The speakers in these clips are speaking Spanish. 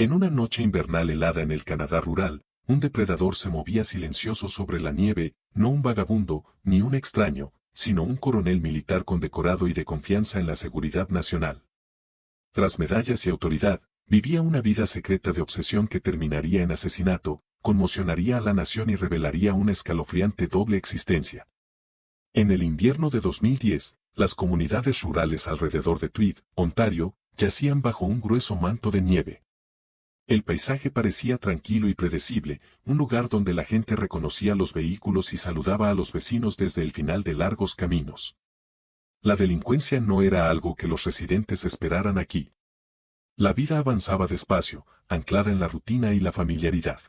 En una noche invernal helada en el Canadá rural, un depredador se movía silencioso sobre la nieve, no un vagabundo, ni un extraño, sino un coronel militar condecorado y de confianza en la seguridad nacional. Tras medallas y autoridad, vivía una vida secreta de obsesión que terminaría en asesinato, conmocionaría a la nación y revelaría una escalofriante doble existencia. En el invierno de 2010, las comunidades rurales alrededor de Tweed, Ontario, yacían bajo un grueso manto de nieve. El paisaje parecía tranquilo y predecible, un lugar donde la gente reconocía los vehículos y saludaba a los vecinos desde el final de largos caminos. La delincuencia no era algo que los residentes esperaran aquí. La vida avanzaba despacio, anclada en la rutina y la familiaridad.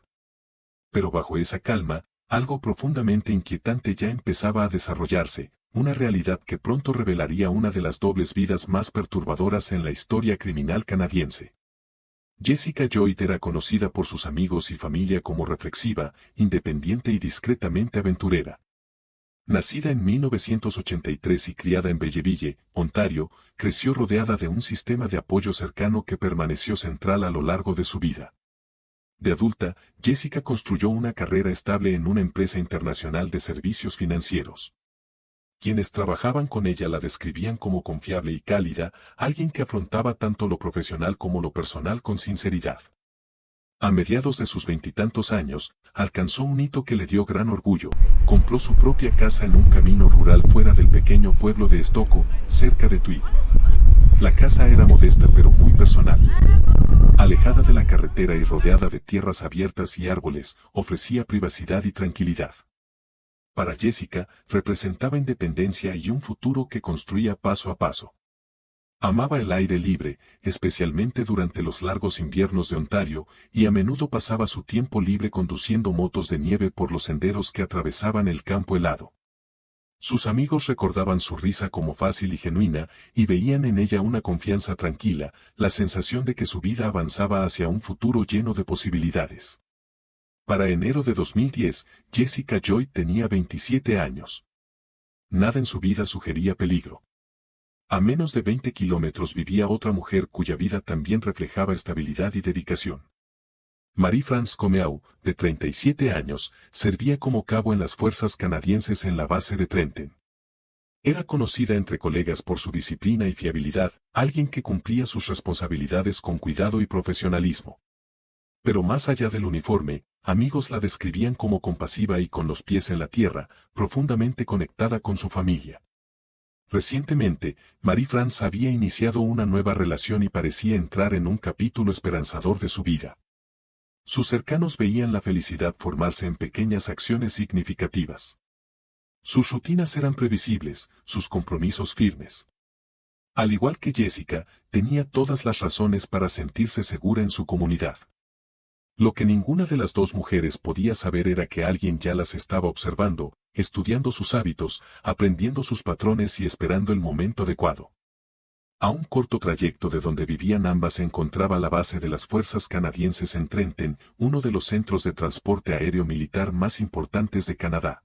Pero bajo esa calma, algo profundamente inquietante ya empezaba a desarrollarse, una realidad que pronto revelaría una de las dobles vidas más perturbadoras en la historia criminal canadiense. Jessica Joyt era conocida por sus amigos y familia como reflexiva, independiente y discretamente aventurera. Nacida en 1983 y criada en Belleville, Ontario, creció rodeada de un sistema de apoyo cercano que permaneció central a lo largo de su vida. De adulta, Jessica construyó una carrera estable en una empresa internacional de servicios financieros. Quienes trabajaban con ella la describían como confiable y cálida, alguien que afrontaba tanto lo profesional como lo personal con sinceridad. A mediados de sus veintitantos años, alcanzó un hito que le dio gran orgullo. Compró su propia casa en un camino rural fuera del pequeño pueblo de Stoco, cerca de Tweed. La casa era modesta pero muy personal. Alejada de la carretera y rodeada de tierras abiertas y árboles, ofrecía privacidad y tranquilidad. Para Jessica, representaba independencia y un futuro que construía paso a paso. Amaba el aire libre, especialmente durante los largos inviernos de Ontario, y a menudo pasaba su tiempo libre conduciendo motos de nieve por los senderos que atravesaban el campo helado. Sus amigos recordaban su risa como fácil y genuina, y veían en ella una confianza tranquila, la sensación de que su vida avanzaba hacia un futuro lleno de posibilidades. Para enero de 2010, Jessica Joyt tenía 27 años. Nada en su vida sugería peligro. A menos de 20 kilómetros vivía otra mujer cuya vida también reflejaba estabilidad y dedicación. Marie-France Comeau, de 37 años, servía como cabo en las fuerzas canadienses en la base de Trenton. Era conocida entre colegas por su disciplina y fiabilidad, alguien que cumplía sus responsabilidades con cuidado y profesionalismo. Pero más allá del uniforme, amigos la describían como compasiva y con los pies en la tierra, profundamente conectada con su familia. Recientemente, Marie-France había iniciado una nueva relación y parecía entrar en un capítulo esperanzador de su vida. Sus cercanos veían la felicidad formarse en pequeñas acciones significativas. Sus rutinas eran previsibles, sus compromisos firmes. Al igual que Jessica, tenía todas las razones para sentirse segura en su comunidad. Lo que ninguna de las dos mujeres podía saber era que alguien ya las estaba observando, estudiando sus hábitos, aprendiendo sus patrones y esperando el momento adecuado. A un corto trayecto de donde vivían ambas se encontraba la base de las fuerzas canadienses en Trenton, uno de los centros de transporte aéreo militar más importantes de Canadá.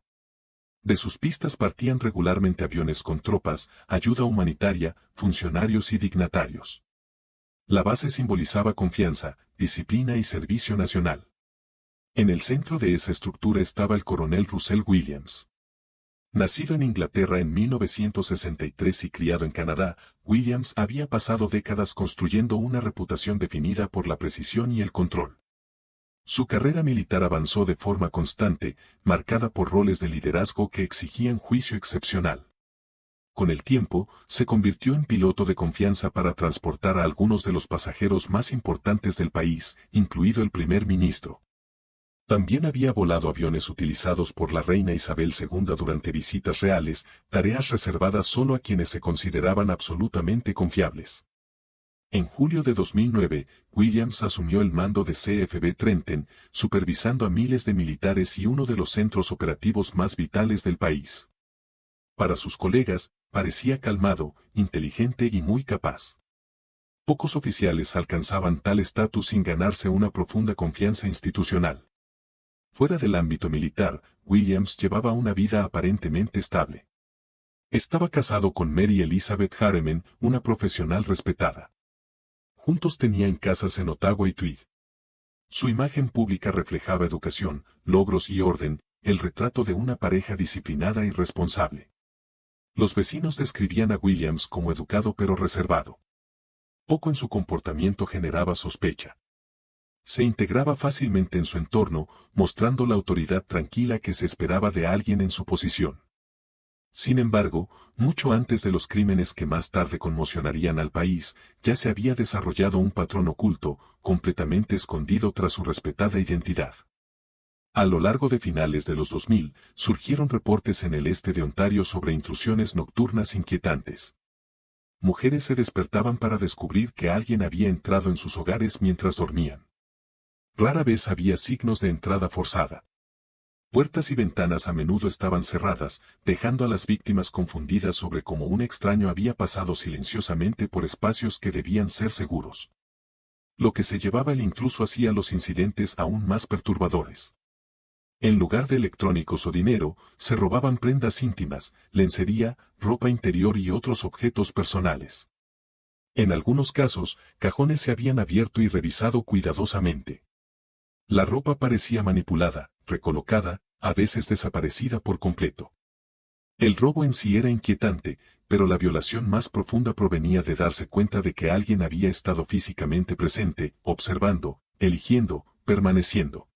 De sus pistas partían regularmente aviones con tropas, ayuda humanitaria, funcionarios y dignatarios. La base simbolizaba confianza, disciplina y servicio nacional. En el centro de esa estructura estaba el coronel Russell Williams. Nacido en Inglaterra en 1963 y criado en Canadá, Williams había pasado décadas construyendo una reputación definida por la precisión y el control. Su carrera militar avanzó de forma constante, marcada por roles de liderazgo que exigían juicio excepcional. Con el tiempo, se convirtió en piloto de confianza para transportar a algunos de los pasajeros más importantes del país, incluido el primer ministro. También había volado aviones utilizados por la reina Isabel II durante visitas reales, tareas reservadas solo a quienes se consideraban absolutamente confiables. En julio de 2009, Williams asumió el mando de CFB Trenton, supervisando a miles de militares y uno de los centros operativos más vitales del país. Para sus colegas, parecía calmado, inteligente y muy capaz. Pocos oficiales alcanzaban tal estatus sin ganarse una profunda confianza institucional. Fuera del ámbito militar, Williams llevaba una vida aparentemente estable. Estaba casado con Mary Elizabeth Harriman, una profesional respetada. Juntos tenían casas en Ottawa y Tweed. Su imagen pública reflejaba educación, logros y orden, el retrato de una pareja disciplinada y responsable. Los vecinos describían a Williams como educado pero reservado. Poco en su comportamiento generaba sospecha. Se integraba fácilmente en su entorno, mostrando la autoridad tranquila que se esperaba de alguien en su posición. Sin embargo, mucho antes de los crímenes que más tarde conmocionarían al país, ya se había desarrollado un patrón oculto, completamente escondido tras su respetada identidad. A lo largo de finales de los 2000, surgieron reportes en el este de Ontario sobre intrusiones nocturnas inquietantes. Mujeres se despertaban para descubrir que alguien había entrado en sus hogares mientras dormían. Rara vez había signos de entrada forzada. Puertas y ventanas a menudo estaban cerradas, dejando a las víctimas confundidas sobre cómo un extraño había pasado silenciosamente por espacios que debían ser seguros. Lo que se llevaba el intruso hacía los incidentes aún más perturbadores. En lugar de electrónicos o dinero, se robaban prendas íntimas, lencería, ropa interior y otros objetos personales. En algunos casos, cajones se habían abierto y revisado cuidadosamente. La ropa parecía manipulada, recolocada, a veces desaparecida por completo. El robo en sí era inquietante, pero la violación más profunda provenía de darse cuenta de que alguien había estado físicamente presente, observando, eligiendo, permaneciendo.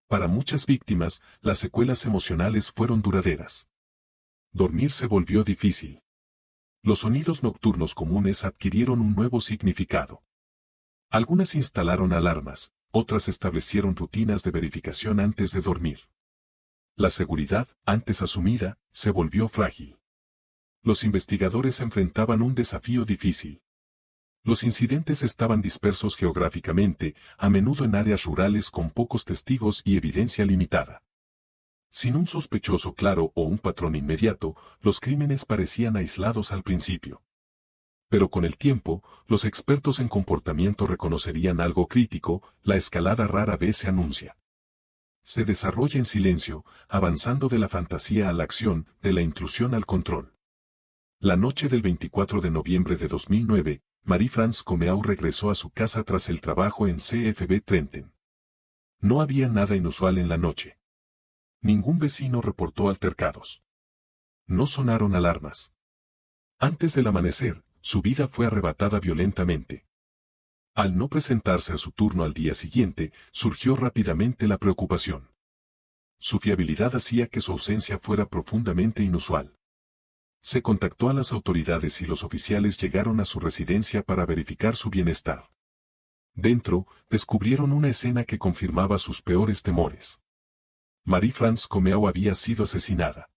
Para muchas víctimas, las secuelas emocionales fueron duraderas. Dormir se volvió difícil. Los sonidos nocturnos comunes adquirieron un nuevo significado. Algunas instalaron alarmas, otras establecieron rutinas de verificación antes de dormir. La seguridad, antes asumida, se volvió frágil. Los investigadores enfrentaban un desafío difícil. Los incidentes estaban dispersos geográficamente, a menudo en áreas rurales con pocos testigos y evidencia limitada. Sin un sospechoso claro o un patrón inmediato, los crímenes parecían aislados al principio. Pero con el tiempo, los expertos en comportamiento reconocerían algo crítico: la escalada rara vez se anuncia. Se desarrolla en silencio, avanzando de la fantasía a la acción, de la intrusión al control. La noche del 24 de noviembre de 2009, Marie-France Comeau regresó a su casa tras el trabajo en CFB Trenton. No había nada inusual en la noche. Ningún vecino reportó altercados. No sonaron alarmas. Antes del amanecer, su vida fue arrebatada violentamente. Al no presentarse a su turno al día siguiente, surgió rápidamente la preocupación. Su fiabilidad hacía que su ausencia fuera profundamente inusual. Se contactó a las autoridades y los oficiales llegaron a su residencia para verificar su bienestar. Dentro, descubrieron una escena que confirmaba sus peores temores. Marie-France Comeau había sido asesinada.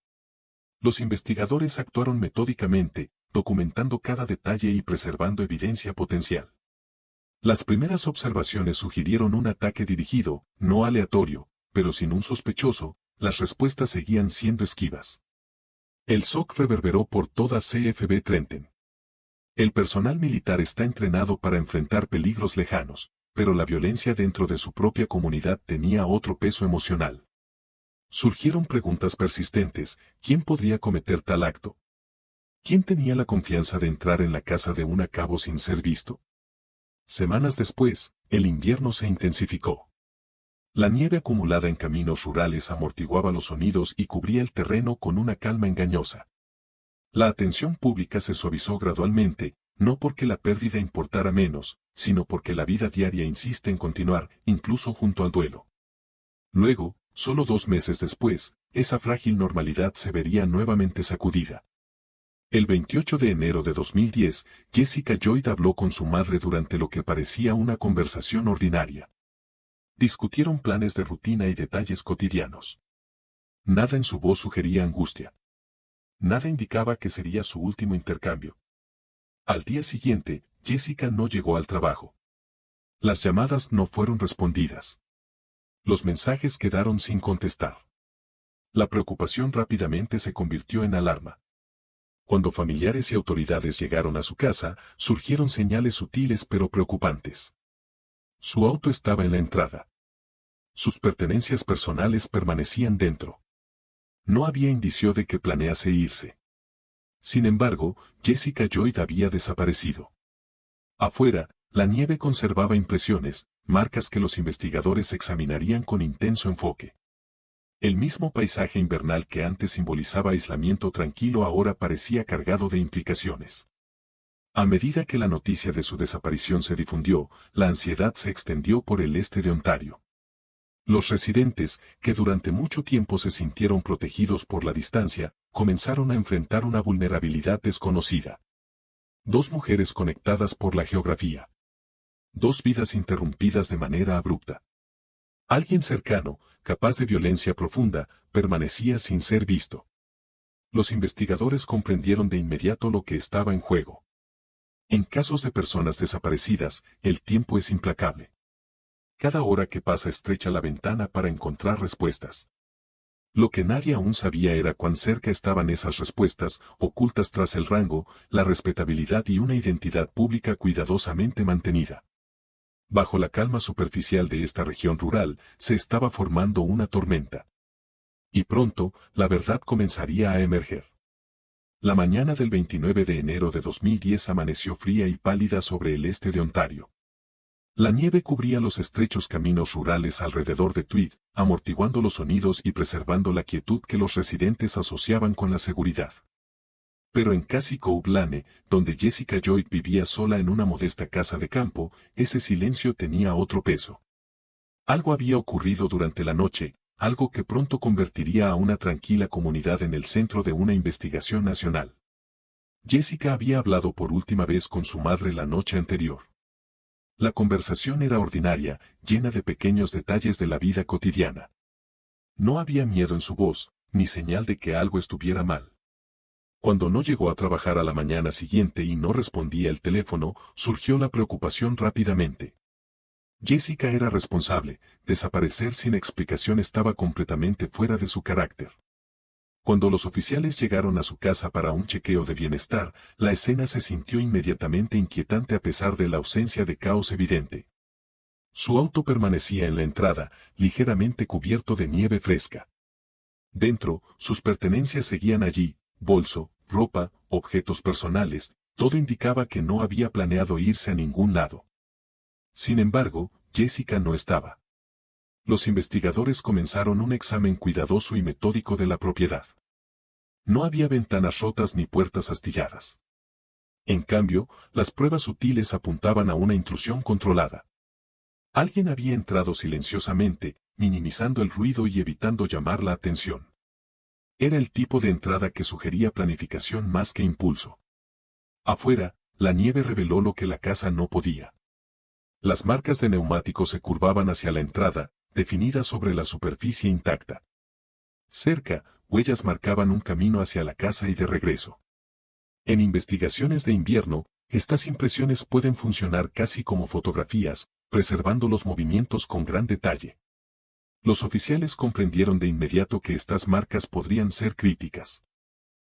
Los investigadores actuaron metódicamente, documentando cada detalle y preservando evidencia potencial. Las primeras observaciones sugirieron un ataque dirigido, no aleatorio, pero sin un sospechoso. Las respuestas seguían siendo esquivas. El shock reverberó por toda CFB Trenton. El personal militar está entrenado para enfrentar peligros lejanos, pero la violencia dentro de su propia comunidad tenía otro peso emocional. Surgieron preguntas persistentes: ¿quién podría cometer tal acto? ¿Quién tenía la confianza de entrar en la casa de un a cabo sin ser visto? Semanas después, el invierno se intensificó. La nieve acumulada en caminos rurales amortiguaba los sonidos y cubría el terreno con una calma engañosa. La atención pública se suavizó gradualmente, no porque la pérdida importara menos, sino porque la vida diaria insiste en continuar, incluso junto al duelo. Luego, solo 2 meses después, esa frágil normalidad se vería nuevamente sacudida. El 28 de enero de 2010, Jessica Lloyd habló con su madre durante lo que parecía una conversación ordinaria. Discutieron planes de rutina y detalles cotidianos. Nada en su voz sugería angustia. Nada indicaba que sería su último intercambio. Al día siguiente, Jessica no llegó al trabajo. Las llamadas no fueron respondidas. Los mensajes quedaron sin contestar. La preocupación rápidamente se convirtió en alarma. Cuando familiares y autoridades llegaron a su casa, surgieron señales sutiles pero preocupantes. Su auto estaba en la entrada. Sus pertenencias personales permanecían dentro. No había indicio de que planease irse. Sin embargo, Jessica Lloyd había desaparecido. Afuera, La nieve conservaba impresiones, marcas que los investigadores examinarían con intenso enfoque. El mismo paisaje invernal que antes simbolizaba aislamiento tranquilo ahora parecía cargado de implicaciones. A medida que la noticia de su desaparición se difundió, la ansiedad se extendió por el este de Ontario. Los residentes, que durante mucho tiempo se sintieron protegidos por la distancia, comenzaron a enfrentar una vulnerabilidad desconocida. Dos mujeres conectadas por la geografía. Dos vidas interrumpidas de manera abrupta. Alguien cercano, capaz de violencia profunda, permanecía sin ser visto. Los investigadores comprendieron de inmediato lo que estaba en juego. En casos de personas desaparecidas, el tiempo es implacable. Cada hora que pasa estrecha la ventana para encontrar respuestas. Lo que nadie aún sabía era cuán cerca estaban esas respuestas, ocultas tras el rango, la respetabilidad y una identidad pública cuidadosamente mantenida. Bajo la calma superficial de esta región rural, se estaba formando una tormenta. Y pronto, la verdad comenzaría a emerger. La mañana del 29 de enero de 2010 amaneció fría y pálida sobre el este de Ontario. La nieve cubría los estrechos caminos rurales alrededor de Tweed, amortiguando los sonidos y preservando la quietud que los residentes asociaban con la seguridad. Pero en Cassie Cove Lane, donde Jessica Joy vivía sola en una modesta casa de campo, ese silencio tenía otro peso. Algo había ocurrido durante la noche, algo que pronto convertiría a una tranquila comunidad en el centro de una investigación nacional. Jessica había hablado por última vez con su madre la noche anterior. La conversación era ordinaria, llena de pequeños detalles de la vida cotidiana. No había miedo en su voz, ni señal de que algo estuviera mal. Cuando no llegó a trabajar a la mañana siguiente y no respondía el teléfono, surgió la preocupación rápidamente. Jessica era responsable, desaparecer sin explicación estaba completamente fuera de su carácter. Cuando los oficiales llegaron a su casa para un chequeo de bienestar, la escena se sintió inmediatamente inquietante a pesar de la ausencia de caos evidente. Su auto permanecía en la entrada, ligeramente cubierto de nieve fresca. Dentro, sus pertenencias seguían allí, bolso, ropa, objetos personales, todo indicaba que no había planeado irse a ningún lado. Sin embargo, Jessica no estaba. Los investigadores comenzaron un examen cuidadoso y metódico de la propiedad. No había ventanas rotas ni puertas astilladas. En cambio, las pruebas sutiles apuntaban a una intrusión controlada. Alguien había entrado silenciosamente, minimizando el ruido y evitando llamar la atención. Era el tipo de entrada que sugería planificación más que impulso. Afuera, la nieve reveló lo que la casa no podía. Las marcas de neumáticos se curvaban hacia la entrada, definidas sobre la superficie intacta. Cerca, huellas marcaban un camino hacia la casa y de regreso. En investigaciones de invierno, estas impresiones pueden funcionar casi como fotografías, preservando los movimientos con gran detalle. Los oficiales comprendieron de inmediato que estas marcas podrían ser críticas.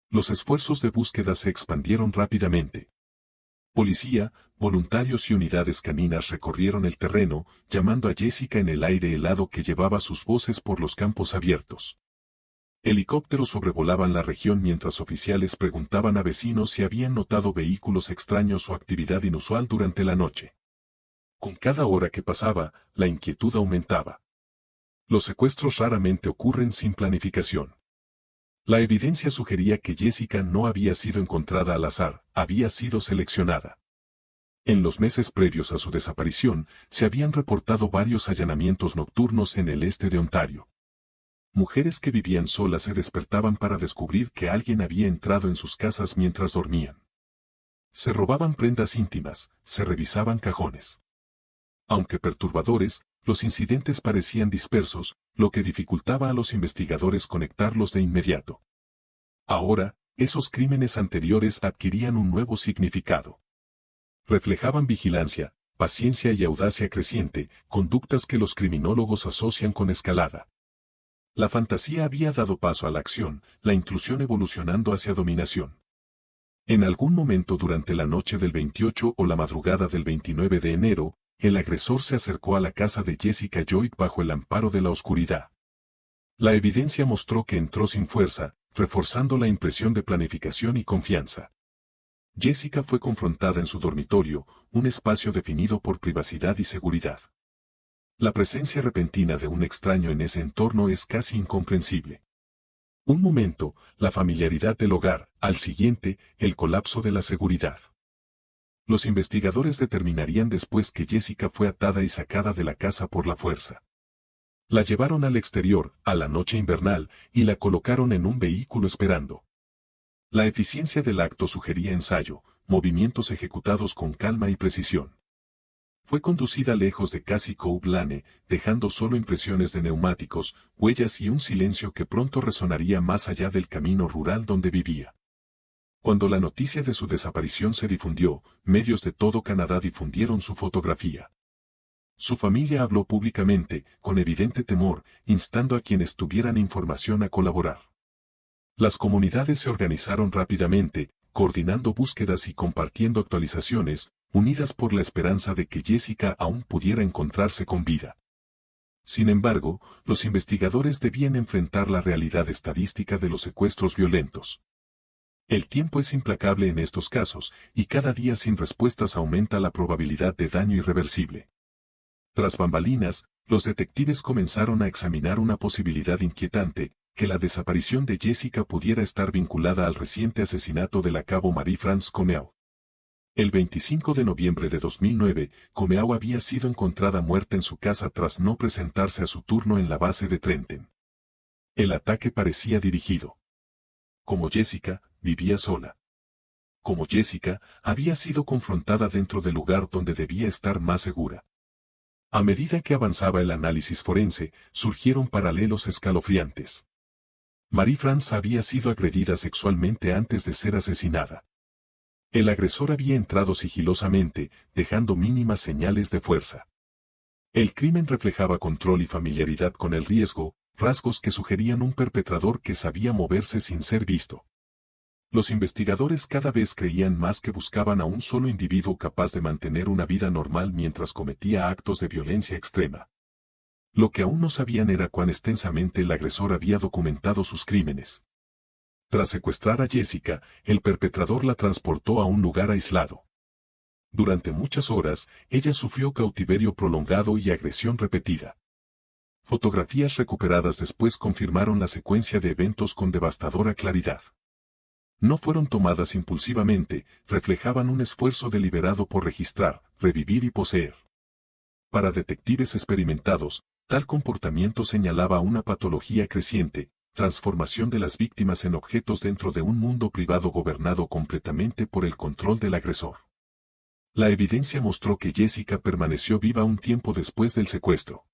Los esfuerzos de búsqueda se expandieron rápidamente. Policía, voluntarios y unidades caninas recorrieron el terreno, llamando a Jessica en el aire helado que llevaba sus voces por los campos abiertos. Helicópteros sobrevolaban la región mientras oficiales preguntaban a vecinos si habían notado vehículos extraños o actividad inusual durante la noche. Con cada hora que pasaba, la inquietud aumentaba. Los secuestros raramente ocurren sin planificación. La evidencia sugería que Jessica no había sido encontrada al azar, había sido seleccionada. En los meses previos a su desaparición, se habían reportado varios allanamientos nocturnos en el este de Ontario. Mujeres que vivían solas se despertaban para descubrir que alguien había entrado en sus casas mientras dormían. Se robaban prendas íntimas, se revisaban cajones. Aunque perturbadores, los incidentes parecían dispersos, lo que dificultaba a los investigadores conectarlos de inmediato. Ahora, esos crímenes anteriores adquirían un nuevo significado. Reflejaban vigilancia, paciencia y audacia creciente, conductas que los criminólogos asocian con escalada. La fantasía había dado paso a la acción, la intrusión evolucionando hacia dominación. En algún momento durante la noche del 28 o la madrugada del 29 de enero, el agresor se acercó a la casa de Jessica Joy bajo el amparo de la oscuridad. La evidencia mostró que entró sin fuerza, reforzando la impresión de planificación y confianza. Jessica fue confrontada en su dormitorio, un espacio definido por privacidad y seguridad. La presencia repentina de un extraño en ese entorno es casi incomprensible. Un momento, la familiaridad del hogar, al siguiente, el colapso de la seguridad. Los investigadores determinarían después que Jessica fue atada y sacada de la casa por la fuerza. La llevaron al exterior, a la noche invernal, y la colocaron en un vehículo esperando. La eficiencia del acto sugería ensayo, movimientos ejecutados con calma y precisión. Fue conducida lejos de Cassie Cove Lane, dejando solo impresiones de neumáticos, huellas y un silencio que pronto resonaría más allá del camino rural donde vivía. Cuando la noticia de su desaparición se difundió, medios de todo Canadá difundieron su fotografía. Su familia habló públicamente, con evidente temor, instando a quienes tuvieran información a colaborar. Las comunidades se organizaron rápidamente, coordinando búsquedas y compartiendo actualizaciones, unidas por la esperanza de que Jessica aún pudiera encontrarse con vida. Sin embargo, los investigadores debían enfrentar la realidad estadística de los secuestros violentos. El tiempo es implacable en estos casos, y cada día sin respuestas aumenta la probabilidad de daño irreversible. Tras bambalinas, los detectives comenzaron a examinar una posibilidad inquietante, que la desaparición de Jessica pudiera estar vinculada al reciente asesinato de la cabo Marie-France Comeau. El 25 de noviembre de 2009, Comeau había sido encontrada muerta en su casa tras no presentarse a su turno en la base de Trenton. El ataque parecía dirigido. Como Jessica, vivía sola. Como Jessica, había sido confrontada dentro del lugar donde debía estar más segura. A medida que avanzaba el análisis forense, surgieron paralelos escalofriantes. Marie-France había sido agredida sexualmente antes de ser asesinada. El agresor había entrado sigilosamente, dejando mínimas señales de fuerza. El crimen reflejaba control y familiaridad con el riesgo, rasgos que sugerían un perpetrador que sabía moverse sin ser visto. Los investigadores cada vez creían más que buscaban a un solo individuo capaz de mantener una vida normal mientras cometía actos de violencia extrema. Lo que aún no sabían era cuán extensamente el agresor había documentado sus crímenes. Tras secuestrar a Jessica, el perpetrador la transportó a un lugar aislado. Durante muchas horas, ella sufrió cautiverio prolongado y agresión repetida. Fotografías recuperadas después confirmaron la secuencia de eventos con devastadora claridad. No fueron tomadas impulsivamente, reflejaban un esfuerzo deliberado por registrar, revivir y poseer. Para detectives experimentados, tal comportamiento señalaba una patología creciente, transformación de las víctimas en objetos dentro de un mundo privado gobernado completamente por el control del agresor. La evidencia mostró que Jessica permaneció viva un tiempo después del secuestro.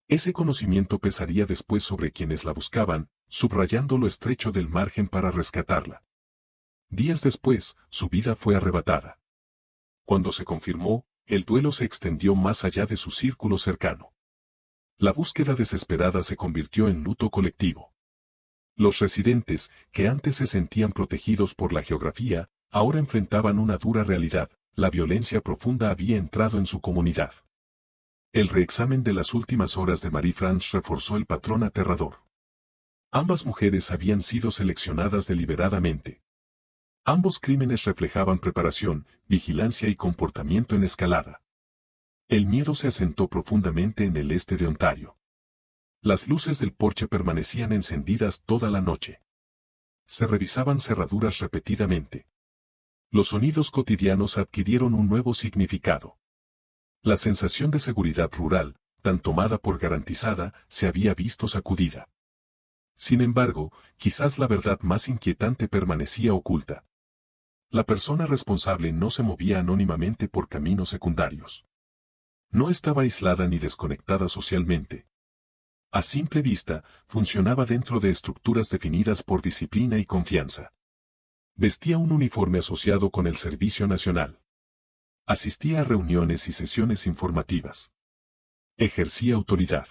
Ese conocimiento pesaría después sobre quienes la buscaban, subrayando lo estrecho del margen para rescatarla. Días después, su vida fue arrebatada. Cuando se confirmó, el duelo se extendió más allá de su círculo cercano. La búsqueda desesperada se convirtió en luto colectivo. Los residentes, que antes se sentían protegidos por la geografía, ahora enfrentaban una dura realidad: la violencia profunda había entrado en su comunidad. El reexamen de las últimas horas de Marie-France reforzó el patrón aterrador. Ambas mujeres habían sido seleccionadas deliberadamente. Ambos crímenes reflejaban preparación, vigilancia y comportamiento en escalada. El miedo se asentó profundamente en el este de Ontario. Las luces del porche permanecían encendidas toda la noche. Se revisaban cerraduras repetidamente. Los sonidos cotidianos adquirieron un nuevo significado. La sensación de seguridad rural, tan tomada por garantizada, se había visto sacudida. Sin embargo, quizás la verdad más inquietante permanecía oculta. La persona responsable no se movía anónimamente por caminos secundarios. No estaba aislada ni desconectada socialmente. A simple vista, funcionaba dentro de estructuras definidas por disciplina y confianza. Vestía un uniforme asociado con el Servicio Nacional. Asistía a reuniones y sesiones informativas. Ejercía autoridad.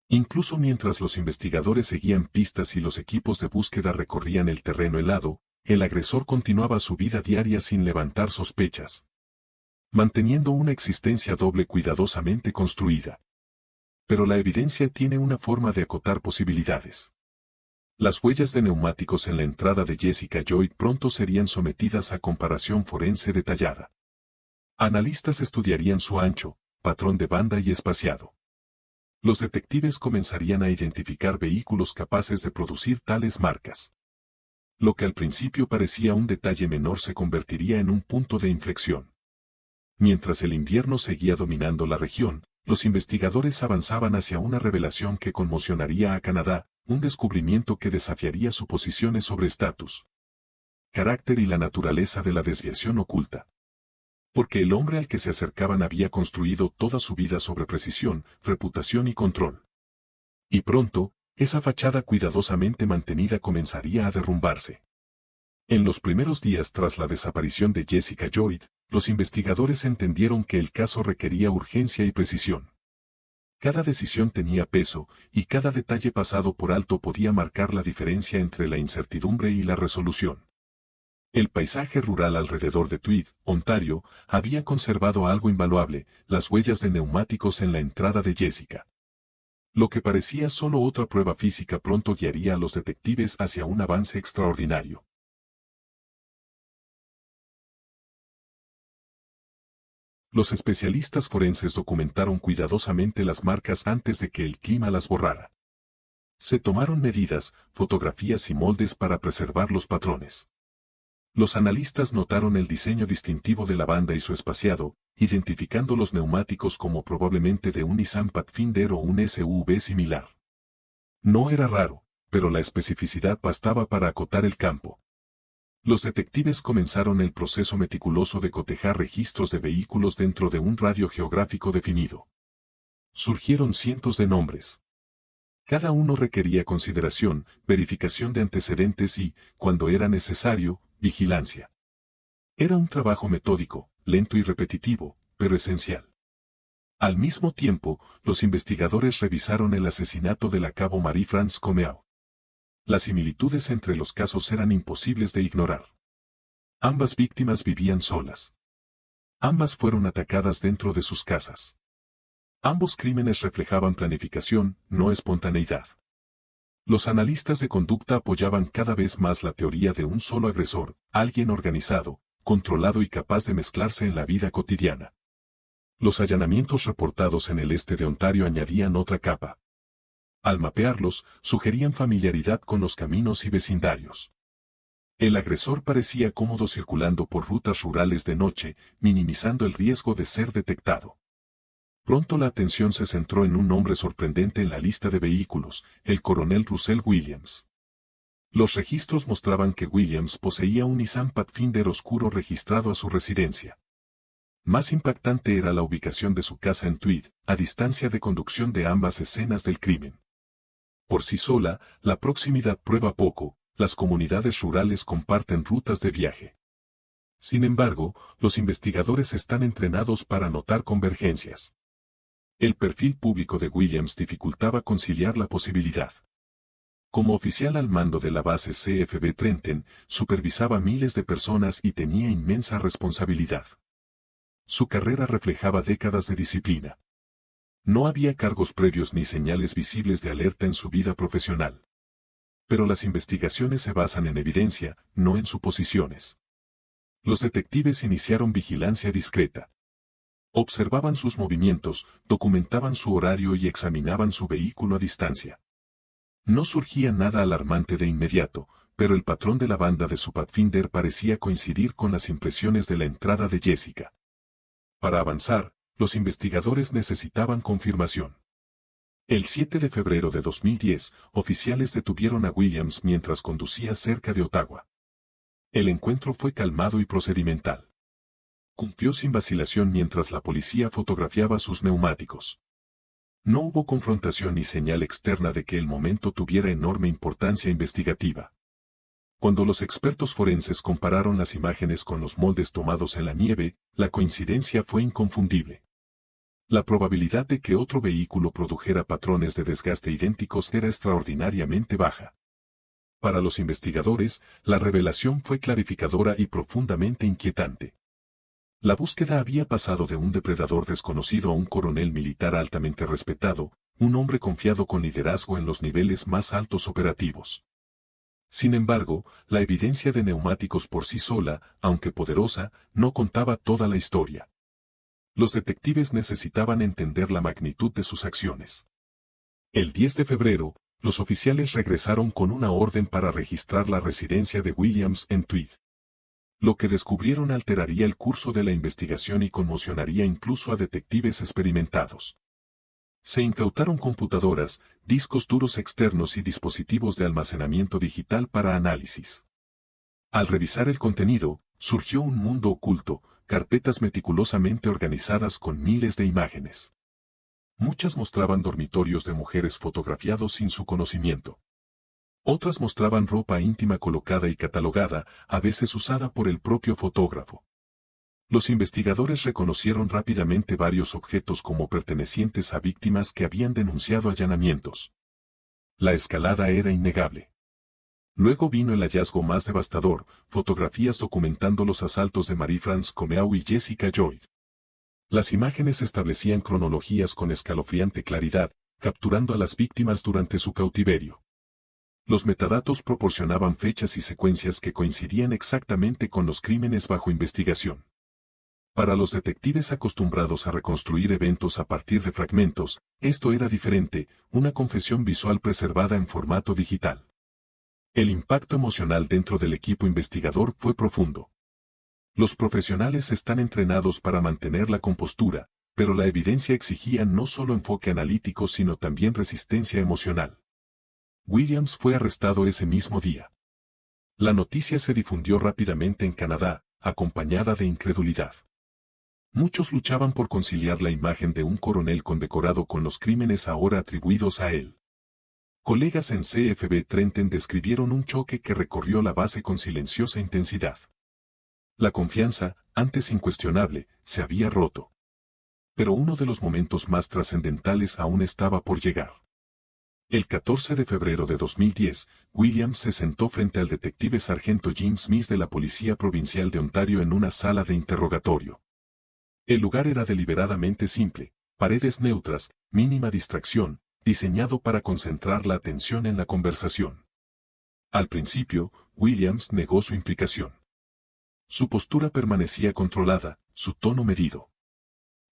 Incluso mientras los investigadores seguían pistas y los equipos de búsqueda recorrían el terreno helado, el agresor continuaba su vida diaria sin levantar sospechas, manteniendo una existencia doble cuidadosamente construida. Pero la evidencia tiene una forma de acotar posibilidades. Las huellas de neumáticos en la entrada de Jessica Joy pronto serían sometidas a comparación forense detallada. Analistas estudiarían su ancho, patrón de banda y espaciado. Los detectives comenzarían a identificar vehículos capaces de producir tales marcas. Lo que al principio parecía un detalle menor se convertiría en un punto de inflexión. Mientras el invierno seguía dominando la región, los investigadores avanzaban hacia una revelación que conmocionaría a Canadá, un descubrimiento que desafiaría suposiciones sobre estatus, carácter y la naturaleza de la desviación oculta. Porque el hombre al que se acercaban había construido toda su vida sobre precisión, reputación y control. Y pronto, esa fachada cuidadosamente mantenida comenzaría a derrumbarse. En los primeros días tras la desaparición de Jessica Joy, los investigadores entendieron que el caso requería urgencia y precisión. Cada decisión tenía peso, y cada detalle pasado por alto podía marcar la diferencia entre la incertidumbre y la resolución. El paisaje rural alrededor de Tweed, Ontario, había conservado algo invaluable, las huellas de neumáticos en la entrada de Jessica. Lo que parecía solo otra prueba física pronto guiaría a los detectives hacia un avance extraordinario. Los especialistas forenses documentaron cuidadosamente las marcas antes de que el clima las borrara. Se tomaron medidas, fotografías y moldes para preservar los patrones. Los analistas notaron el diseño distintivo de la banda y su espaciado, identificando los neumáticos como probablemente de un Nissan Pathfinder o un SUV similar. No era raro, pero la especificidad bastaba para acotar el campo. Los detectives comenzaron el proceso meticuloso de cotejar registros de vehículos dentro de un radio geográfico definido. Surgieron cientos de nombres. Cada uno requería consideración, verificación de antecedentes y, cuando era necesario, vigilancia. Era un trabajo metódico, lento y repetitivo, pero esencial. Al mismo tiempo, los investigadores revisaron el asesinato de la cabo Marie-France Comeau. Las similitudes entre los casos eran imposibles de ignorar. Ambas víctimas vivían solas. Ambas fueron atacadas dentro de sus casas. Ambos crímenes reflejaban planificación, no espontaneidad. Los analistas de conducta apoyaban cada vez más la teoría de un solo agresor, alguien organizado, controlado y capaz de mezclarse en la vida cotidiana. Los allanamientos reportados en el este de Ontario añadían otra capa. Al mapearlos, sugerían familiaridad con los caminos y vecindarios. El agresor parecía cómodo circulando por rutas rurales de noche, minimizando el riesgo de ser detectado. Pronto la atención se centró en un nombre sorprendente en la lista de vehículos, el coronel Russell Williams. Los registros mostraban que Williams poseía un Nissan Pathfinder oscuro registrado a su residencia. Más impactante era la ubicación de su casa en Tweed, a distancia de conducción de ambas escenas del crimen. Por sí sola, la proximidad prueba poco, las comunidades rurales comparten rutas de viaje. Sin embargo, los investigadores están entrenados para notar convergencias. El perfil público de Williams dificultaba conciliar la posibilidad. Como oficial al mando de la base CFB Trenton, supervisaba miles de personas y tenía inmensa responsabilidad. Su carrera reflejaba décadas de disciplina. No había cargos previos ni señales visibles de alerta en su vida profesional. Pero las investigaciones se basan en evidencia, no en suposiciones. Los detectives iniciaron vigilancia discreta. Observaban sus movimientos, documentaban su horario y examinaban su vehículo a distancia. No surgía nada alarmante de inmediato, pero el patrón de la banda de su Pathfinder parecía coincidir con las impresiones de la entrada de Jessica. Para avanzar, los investigadores necesitaban confirmación. El 7 de febrero de 2010, oficiales detuvieron a Williams mientras conducía cerca de Ottawa. El encuentro fue calmado y procedimental. Cumplió sin vacilación mientras la policía fotografiaba sus neumáticos. No hubo confrontación ni señal externa de que el momento tuviera enorme importancia investigativa. Cuando los expertos forenses compararon las imágenes con los moldes tomados en la nieve, la coincidencia fue inconfundible. La probabilidad de que otro vehículo produjera patrones de desgaste idénticos era extraordinariamente baja. Para los investigadores, la revelación fue clarificadora y profundamente inquietante. La búsqueda había pasado de un depredador desconocido a un coronel militar altamente respetado, un hombre confiado con liderazgo en los niveles más altos operativos. Sin embargo, la evidencia de neumáticos por sí sola, aunque poderosa, no contaba toda la historia. Los detectives necesitaban entender la magnitud de sus acciones. El 10 de febrero, los oficiales regresaron con una orden para registrar la residencia de Williams en Tweed. Lo que descubrieron alteraría el curso de la investigación y conmocionaría incluso a detectives experimentados. Se incautaron computadoras, discos duros externos y dispositivos de almacenamiento digital para análisis. Al revisar el contenido, surgió un mundo oculto, carpetas meticulosamente organizadas con miles de imágenes. Muchas mostraban dormitorios de mujeres fotografiados sin su conocimiento. Otras mostraban ropa íntima colocada y catalogada, a veces usada por el propio fotógrafo. Los investigadores reconocieron rápidamente varios objetos como pertenecientes a víctimas que habían denunciado allanamientos. La escalada era innegable. Luego vino el hallazgo más devastador, fotografías documentando los asaltos de Marie-France Comeau y Jessica Joy. Las imágenes establecían cronologías con escalofriante claridad, capturando a las víctimas durante su cautiverio. Los metadatos proporcionaban fechas y secuencias que coincidían exactamente con los crímenes bajo investigación. Para los detectives acostumbrados a reconstruir eventos a partir de fragmentos, esto era diferente, una confesión visual preservada en formato digital. El impacto emocional dentro del equipo investigador fue profundo. Los profesionales están entrenados para mantener la compostura, pero la evidencia exigía no solo enfoque analítico sino también resistencia emocional. Williams fue arrestado ese mismo día. La noticia se difundió rápidamente en Canadá, acompañada de incredulidad. Muchos luchaban por conciliar la imagen de un coronel condecorado con los crímenes ahora atribuidos a él. Colegas en CFB Trenton describieron un choque que recorrió la base con silenciosa intensidad. La confianza, antes incuestionable, se había roto. Pero uno de los momentos más trascendentales aún estaba por llegar. El 14 de febrero de 2010, Williams se sentó frente al detective sargento Jim Smith de la Policía Provincial de Ontario en una sala de interrogatorio. El lugar era deliberadamente simple, paredes neutras, mínima distracción, diseñado para concentrar la atención en la conversación. Al principio, Williams negó su implicación. Su postura permanecía controlada, su tono medido.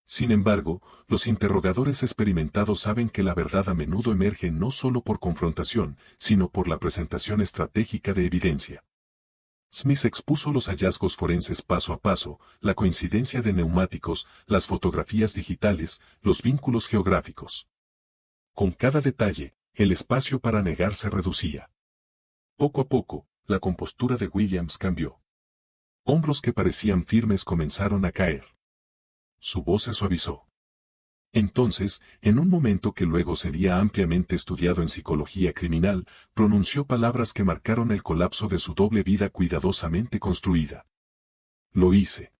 Sin embargo, los interrogadores experimentados saben que la verdad a menudo emerge no solo por confrontación, sino por la presentación estratégica de evidencia. Smith expuso los hallazgos forenses paso a paso, la coincidencia de neumáticos, las fotografías digitales, los vínculos geográficos. Con cada detalle, el espacio para negar se reducía. Poco a poco, la compostura de Williams cambió. Hombros que parecían firmes comenzaron a caer. Su voz se suavizó. Entonces, en un momento que luego sería ampliamente estudiado en psicología criminal, pronunció palabras que marcaron el colapso de su doble vida cuidadosamente construida. Lo hice.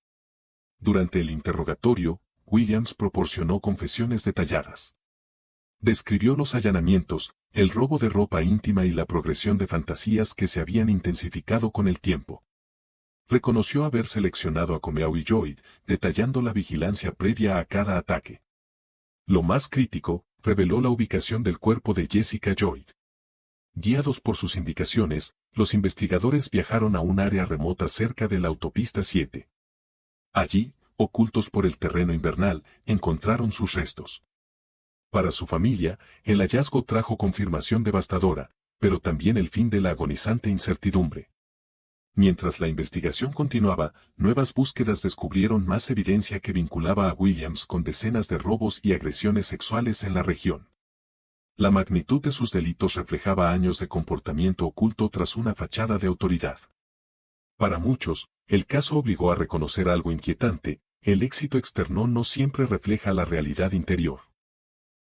Durante el interrogatorio, Williams proporcionó confesiones detalladas. Describió los allanamientos, el robo de ropa íntima y la progresión de fantasías que se habían intensificado con el tiempo. Reconoció haber seleccionado a Comeau y Joy, detallando la vigilancia previa a cada ataque. Lo más crítico, reveló la ubicación del cuerpo de Jessica Joy. Guiados por sus indicaciones, los investigadores viajaron a un área remota cerca de la autopista 7. Allí, ocultos por el terreno invernal, encontraron sus restos. Para su familia, el hallazgo trajo confirmación devastadora, pero también el fin de la agonizante incertidumbre. Mientras la investigación continuaba, nuevas búsquedas descubrieron más evidencia que vinculaba a Williams con decenas de robos y agresiones sexuales en la región. La magnitud de sus delitos reflejaba años de comportamiento oculto tras una fachada de autoridad. Para muchos, el caso obligó a reconocer algo inquietante: el éxito externo no siempre refleja la realidad interior.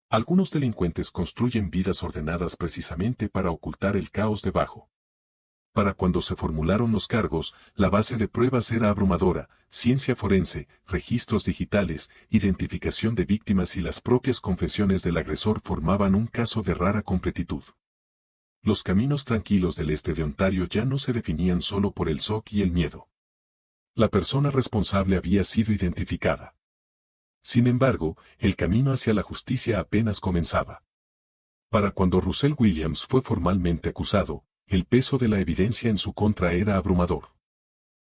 Algunos delincuentes construyen vidas ordenadas precisamente para ocultar el caos debajo. Para cuando se formularon los cargos, la base de pruebas era abrumadora: ciencia forense, registros digitales, identificación de víctimas y las propias confesiones del agresor formaban un caso de rara completitud. Los caminos tranquilos del este de Ontario ya no se definían solo por el shock y el miedo. La persona responsable había sido identificada. Sin embargo, el camino hacia la justicia apenas comenzaba. Para cuando Russell Williams fue formalmente acusado, el peso de la evidencia en su contra era abrumador.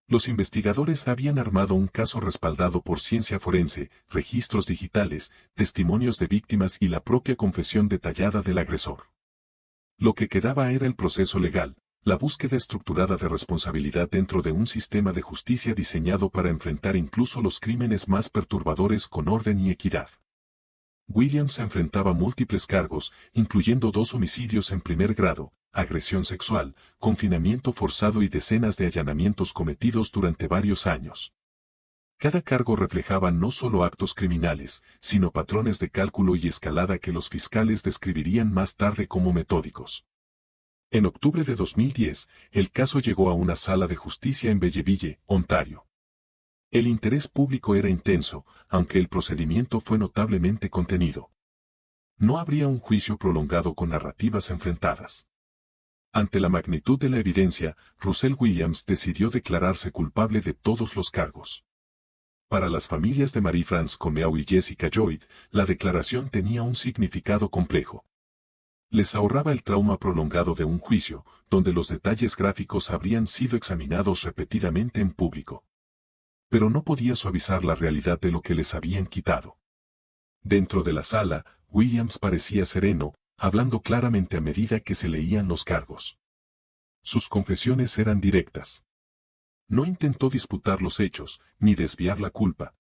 Los investigadores habían armado un caso respaldado por ciencia forense, registros digitales, testimonios de víctimas y la propia confesión detallada del agresor. Lo que quedaba era el proceso legal, la búsqueda estructurada de responsabilidad dentro de un sistema de justicia diseñado para enfrentar incluso los crímenes más perturbadores con orden y equidad. Williams enfrentaba múltiples cargos, incluyendo 2 homicidios en primer grado, agresión sexual, confinamiento forzado y decenas de allanamientos cometidos durante varios años. Cada cargo reflejaba no solo actos criminales, sino patrones de cálculo y escalada que los fiscales describirían más tarde como metódicos. En octubre de 2010, el caso llegó a una sala de justicia en Belleville, Ontario. El interés público era intenso, aunque el procedimiento fue notablemente contenido. No habría un juicio prolongado con narrativas enfrentadas. Ante la magnitud de la evidencia, Russell Williams decidió declararse culpable de todos los cargos. Para las familias de Marie-France Comeau y Jessica Lloyd, la declaración tenía un significado complejo. Les ahorraba el trauma prolongado de un juicio, donde los detalles gráficos habrían sido examinados repetidamente en público. Pero no podía suavizar la realidad de lo que les habían quitado. Dentro de la sala, Williams parecía sereno, hablando claramente a medida que se leían los cargos. Sus confesiones eran directas. No intentó disputar los hechos, ni desviar la culpa.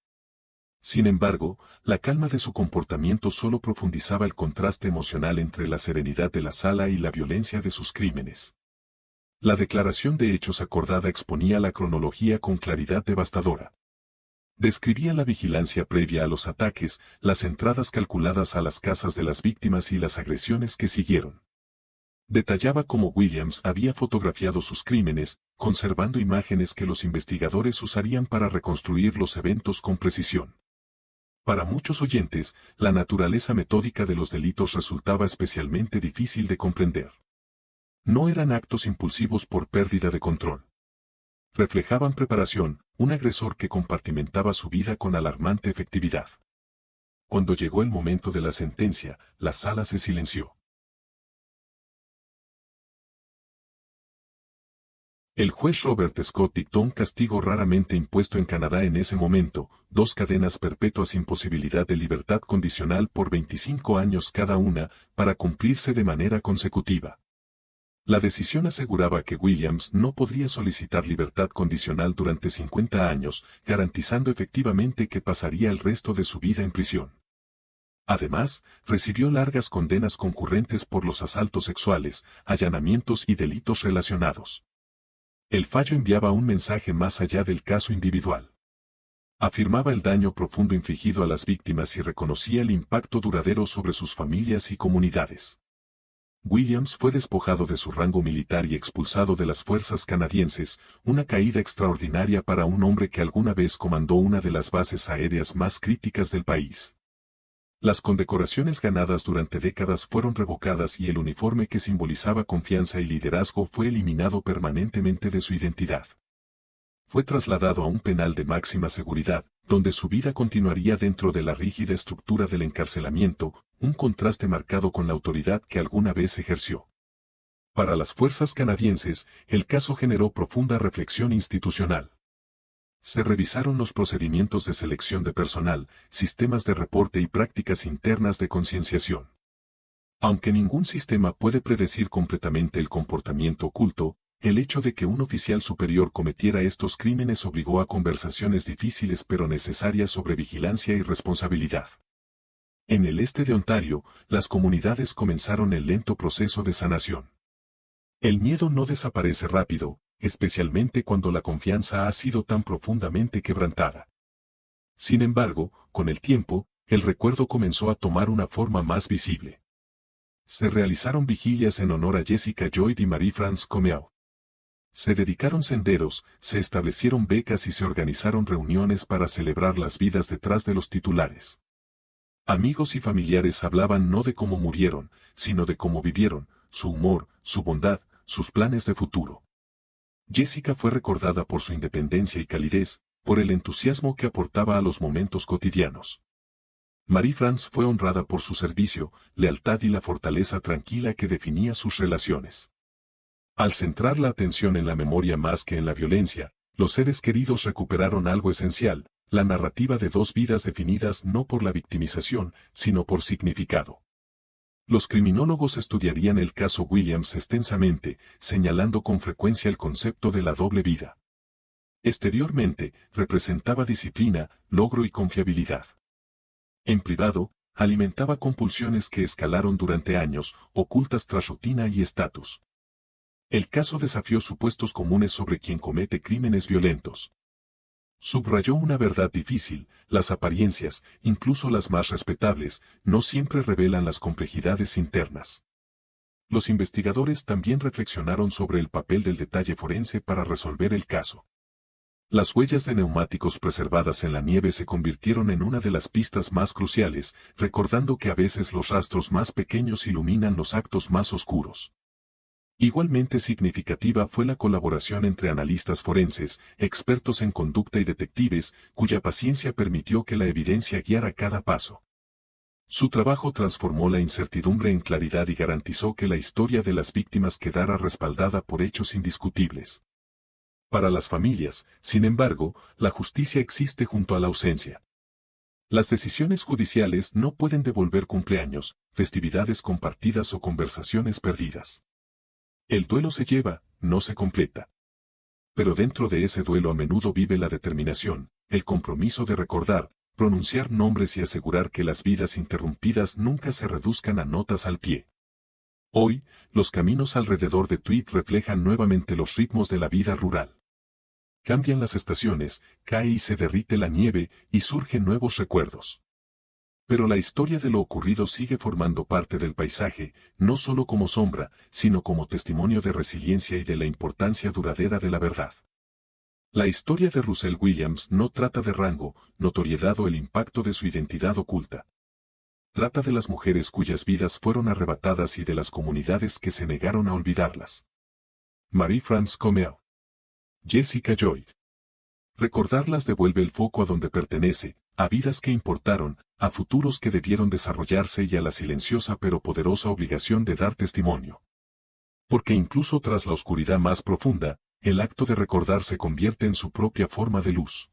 Sin embargo, la calma de su comportamiento solo profundizaba el contraste emocional entre la serenidad de la sala y la violencia de sus crímenes. La declaración de hechos acordada exponía la cronología con claridad devastadora. Describía la vigilancia previa a los ataques, las entradas calculadas a las casas de las víctimas y las agresiones que siguieron. Detallaba cómo Williams había fotografiado sus crímenes, conservando imágenes que los investigadores usarían para reconstruir los eventos con precisión. Para muchos oyentes, la naturaleza metódica de los delitos resultaba especialmente difícil de comprender. No eran actos impulsivos por pérdida de control. Reflejaban preparación, un agresor que compartimentaba su vida con alarmante efectividad. Cuando llegó el momento de la sentencia, la sala se silenció. El juez Robert Scott dictó un castigo raramente impuesto en Canadá en ese momento, 2 cadenas perpetuas sin posibilidad de libertad condicional por 25 años cada una, para cumplirse de manera consecutiva. La decisión aseguraba que Williams no podría solicitar libertad condicional durante 50 años, garantizando efectivamente que pasaría el resto de su vida en prisión. Además, recibió largas condenas concurrentes por los asaltos sexuales, allanamientos y delitos relacionados. El fallo enviaba un mensaje más allá del caso individual. Afirmaba el daño profundo infligido a las víctimas y reconocía el impacto duradero sobre sus familias y comunidades. Williams fue despojado de su rango militar y expulsado de las fuerzas canadienses, una caída extraordinaria para un hombre que alguna vez comandó una de las bases aéreas más críticas del país. Las condecoraciones ganadas durante décadas fueron revocadas y el uniforme que simbolizaba confianza y liderazgo fue eliminado permanentemente de su identidad. Fue trasladado a un penal de máxima seguridad, donde su vida continuaría dentro de la rígida estructura del encarcelamiento, un contraste marcado con la autoridad que alguna vez ejerció. Para las fuerzas canadienses, el caso generó profunda reflexión institucional. Se revisaron los procedimientos de selección de personal, sistemas de reporte y prácticas internas de concienciación. Aunque ningún sistema puede predecir completamente el comportamiento oculto, el hecho de que un oficial superior cometiera estos crímenes obligó a conversaciones difíciles pero necesarias sobre vigilancia y responsabilidad. En el este de Ontario, las comunidades comenzaron el lento proceso de sanación. El miedo no desaparece rápido, especialmente cuando la confianza ha sido tan profundamente quebrantada. Sin embargo, con el tiempo, el recuerdo comenzó a tomar una forma más visible. Se realizaron vigilias en honor a Jessica Lloyd y Marie-France Comeau. Se dedicaron senderos, se establecieron becas y se organizaron reuniones para celebrar las vidas detrás de los titulares. Amigos y familiares hablaban no de cómo murieron, sino de cómo vivieron, su humor, su bondad, sus planes de futuro. Jessica fue recordada por su independencia y calidez, por el entusiasmo que aportaba a los momentos cotidianos. Marie-France fue honrada por su servicio, lealtad y la fortaleza tranquila que definía sus relaciones. Al centrar la atención en la memoria más que en la violencia, los seres queridos recuperaron algo esencial, la narrativa de dos vidas definidas no por la victimización, sino por significado. Los criminólogos estudiarían el caso Williams extensamente, señalando con frecuencia el concepto de la doble vida. Exteriormente, representaba disciplina, logro y confiabilidad. En privado, alimentaba compulsiones que escalaron durante años, ocultas tras rutina y estatus. El caso desafió supuestos comunes sobre quien comete crímenes violentos. Subrayó una verdad difícil: las apariencias, incluso las más respetables, no siempre revelan las complejidades internas. Los investigadores también reflexionaron sobre el papel del detalle forense para resolver el caso. Las huellas de neumáticos preservadas en la nieve se convirtieron en una de las pistas más cruciales, recordando que a veces los rastros más pequeños iluminan los actos más oscuros. Igualmente significativa fue la colaboración entre analistas forenses, expertos en conducta y detectives, cuya paciencia permitió que la evidencia guiara cada paso. Su trabajo transformó la incertidumbre en claridad y garantizó que la historia de las víctimas quedara respaldada por hechos indiscutibles. Para las familias, sin embargo, la justicia existe junto a la ausencia. Las decisiones judiciales no pueden devolver cumpleaños, festividades compartidas o conversaciones perdidas. El duelo se lleva, no se completa. Pero dentro de ese duelo a menudo vive la determinación, el compromiso de recordar, pronunciar nombres y asegurar que las vidas interrumpidas nunca se reduzcan a notas al pie. Hoy, los caminos alrededor de Tweed reflejan nuevamente los ritmos de la vida rural. Cambian las estaciones, cae y se derrite la nieve, y surgen nuevos recuerdos. Pero la historia de lo ocurrido sigue formando parte del paisaje, no solo como sombra, sino como testimonio de resiliencia y de la importancia duradera de la verdad. La historia de Russell Williams no trata de rango, notoriedad o el impacto de su identidad oculta. Trata de las mujeres cuyas vidas fueron arrebatadas y de las comunidades que se negaron a olvidarlas. Marie-France Comeu. Jessica Lloyd. Recordarlas devuelve el foco a donde pertenece, a vidas que importaron, a futuros que debieron desarrollarse y a la silenciosa pero poderosa obligación de dar testimonio. Porque incluso tras la oscuridad más profunda, el acto de recordar se convierte en su propia forma de luz.